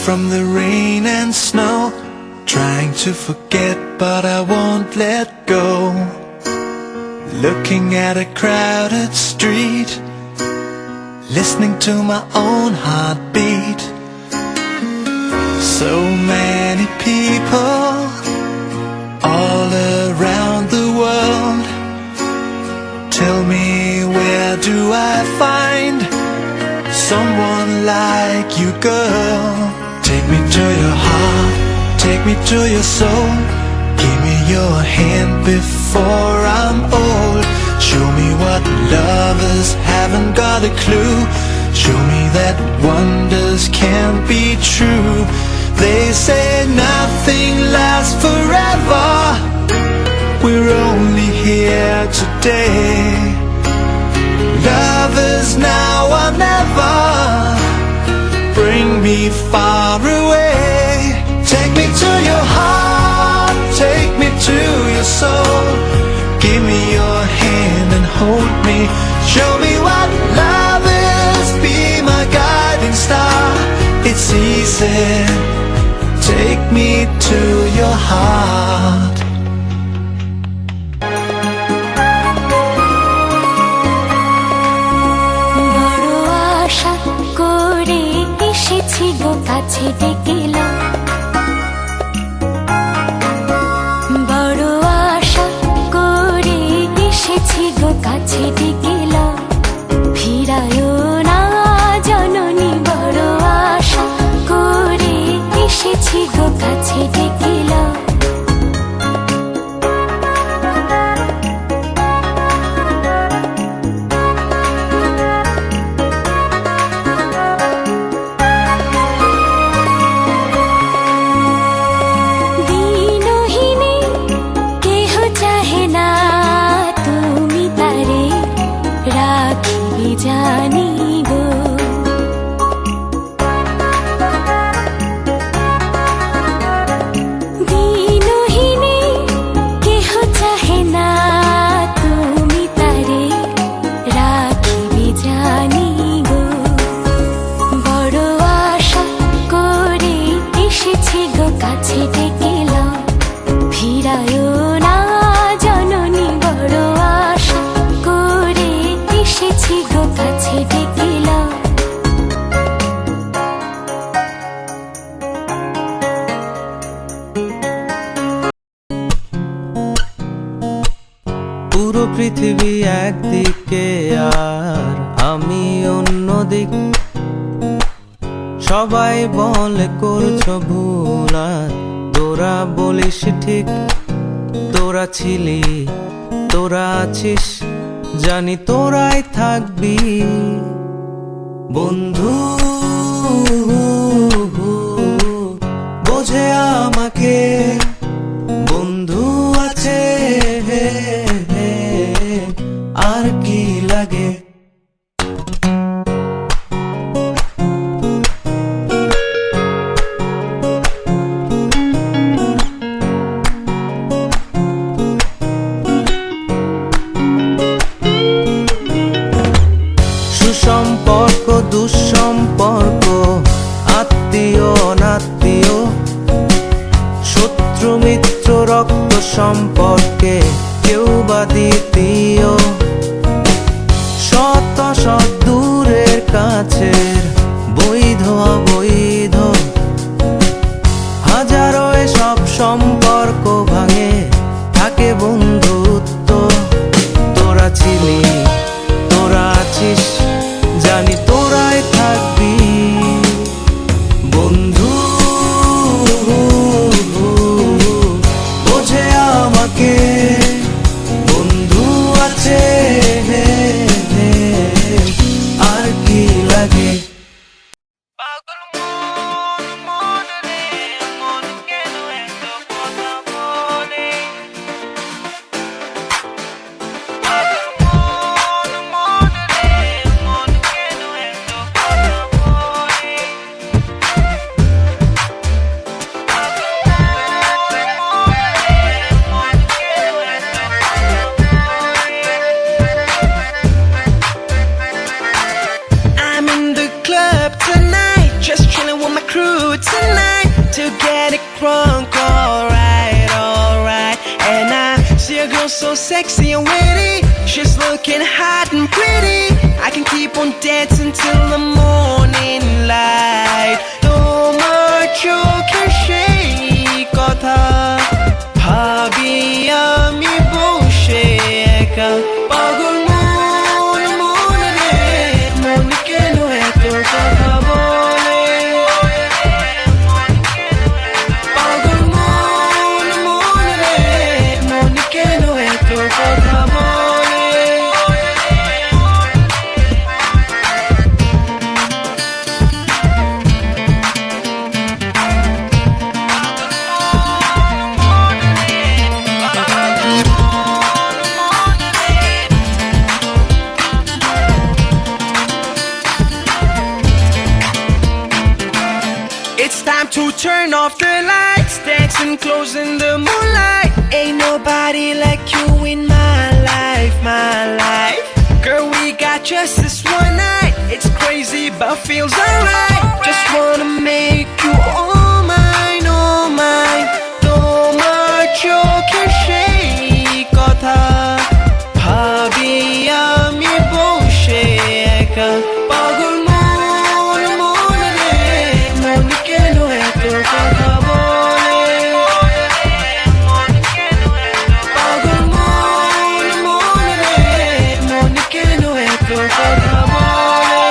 from the rain and snow, trying to forget but I won't let go. Looking at a crowded street, listening to my own heartbeat. So many people all around the world. Tell me, where do I find someone like you, girl? Take me to your heart, take me to your soul. Give me your hand before I'm old. Show me what lovers haven't got a clue. Show me that wonders can't be true. They say nothing lasts forever. We're only here today. Lovers now or never. Bring me far away. Take me to your heart, take me to your soul. Give me your hand and hold me. Show me what love is, be my guiding star. It's easy, take me to your heart. বড় আশা করে এসেছি গো কাছে ডেকেলা। বড় আশা করে এসেছি গো কাছে ডেকেলা। ফিরায়ও না জননী, বড় আশা করে এসেছি গো কাছে ডেকেলা। দিনহীনে কেহ চাহে না, তুমি তারে রাখিবে জানি গো। দিনহীনে কেহ চাহে না, তুমি তারে রাখিবে জানি গো। বড় আশা করে এসেছি গো কাছে ডেকেলা। ফিরায়ও না জননী, বড় আশা করে এসেছি গো কাছে ডেকেলা। পুরো পৃথিবী একদিকে আর আমি অন্যদিক। সবাই বলে করছো ভুল আর তোরা বলিস ঠিক। তোরা ছিলি, তোরা আছিস, জানি তোরাই থাকবি বন্ধু। বোঝে আমাকে বন্ধু আছে, আর কি লাগে। সুসম্পর্ক দুঃসম্পর্ক, আত্মীয় অনাত্মীয়, শত্রু মিত্র রক্ত সম্পর্কে কেউ বা দ্বিতীয়। শত শত দূরের কাছের, বৈধ অবৈধ, হাজারো এসব সম্পর্ক ভাঙে, থাকে বন্ধুত্ব। তোরা ছিলি, তোরা আছিস, জানি তোরাই থাকবি বন্ধু। বোঝে আমাকে বন্ধু আছে, আর কি লাগে। drunk, alright, alright. And I see a girl so sexy and witty, she's looking hot and pretty. I can keep on dancing till the morning light. তোমার চোখের সেই কথা ভাবি আমি বসে একা। পাগল মন মন রে, মন কেন এত কথা বলে? পাগল মন মন রে, মন কেন এত কথা বলে? It's time to turn off the lights, dancing close in the moonlight. Ain't nobody like you in my life, my life. Girl, we got just this one night. It's crazy, but feels alright. Just wanna make you all mine, all mine. তোমার চোখের সেই কথা ভাবি আমি বসে একা। পাগল মন মন রে, মন কেন এত কথা বলে? পাগল মন মন রে, মন কেন এত কথা বলে?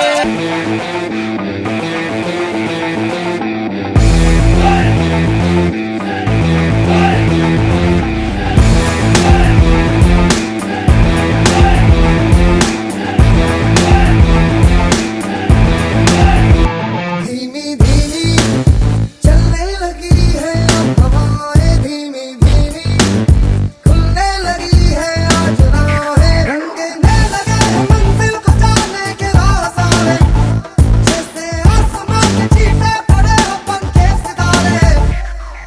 धीमी धीमी चलने लगी है अब हवाएं, धीमी धीमी खुलने लगी है आज राहें, रंगने लगे हैं मंजिल को जाने के राह सारे, जैसे आसमान में चीटे पड़े हो पंखे सितारे।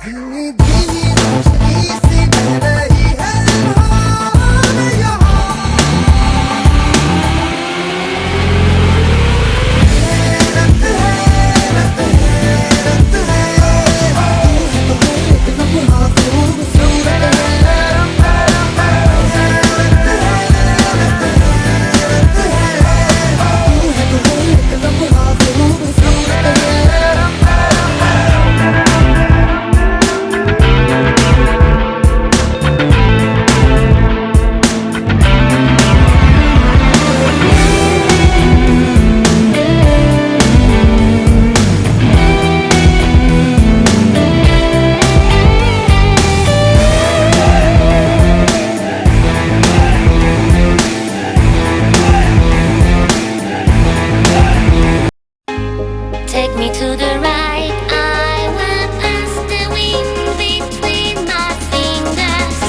धीमी धीमी रोशनी सी बह रही है यहाँ यहाँ, रत है रत है रत है, तू है तो एक लम्हा खूबसूरत है। रत है रत है रत है, तू है तो एक लम्हा खूबसूरत है। Take me to the right, I will pass the wind between my fingers.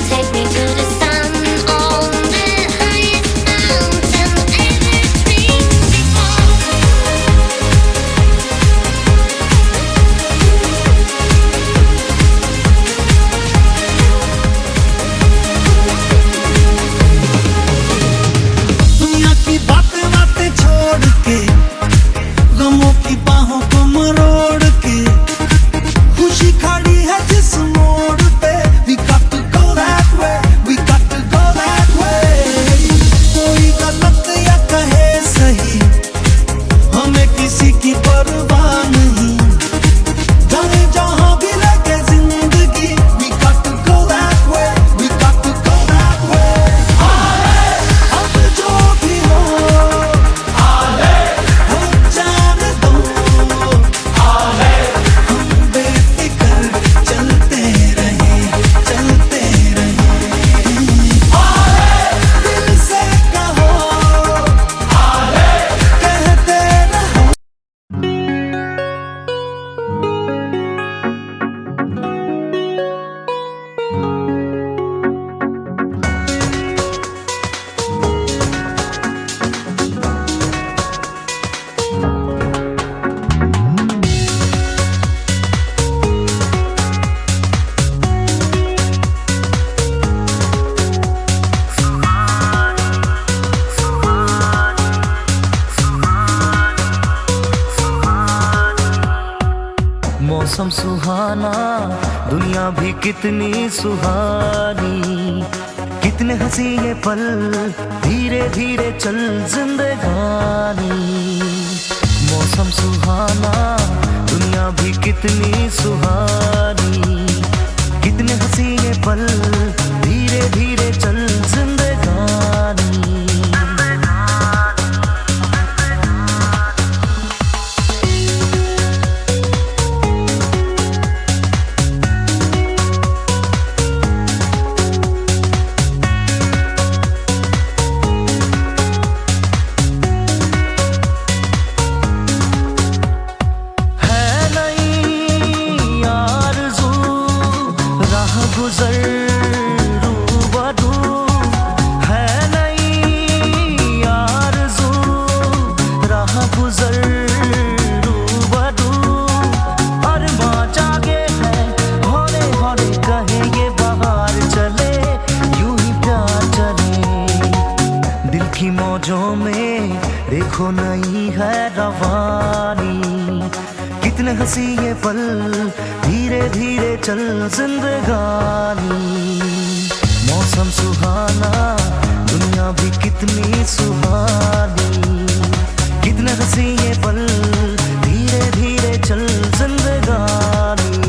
Take me to the sun on the highest mountain ever dreamed before. दुनिया की बातें बातें छोड़ के गमों की बाहों को मौसम सुहाना, दुनिया भी कितनी सुहानी, कितने हंसी ये पल, धीरे धीरे चल जिंदगानी। मौसम सुहाना, दुनिया भी कितनी सुहानी, कितने हंसी ये पल, धीरे धीरे चल जिंदगानी। की मौजों में देखो नई है रवानी, कितने हंसी ये पल, धीरे धीरे चल जिंदगानी। मौसम सुहाना, दुनिया भी कितनी सुहानी, कितने हंसी ये पल, धीरे धीरे चल जिंदगानी।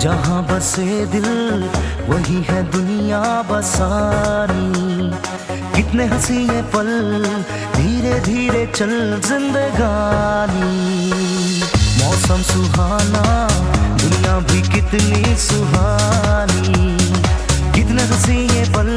जहाँ बसे दिल वही है दुनिया बसानी, कितने हंसी ये पल, धीरे धीरे चल जिंदगानी। मौसम सुहाना, दुनिया भी कितनी सुहानी, कितने हंसी ये पल,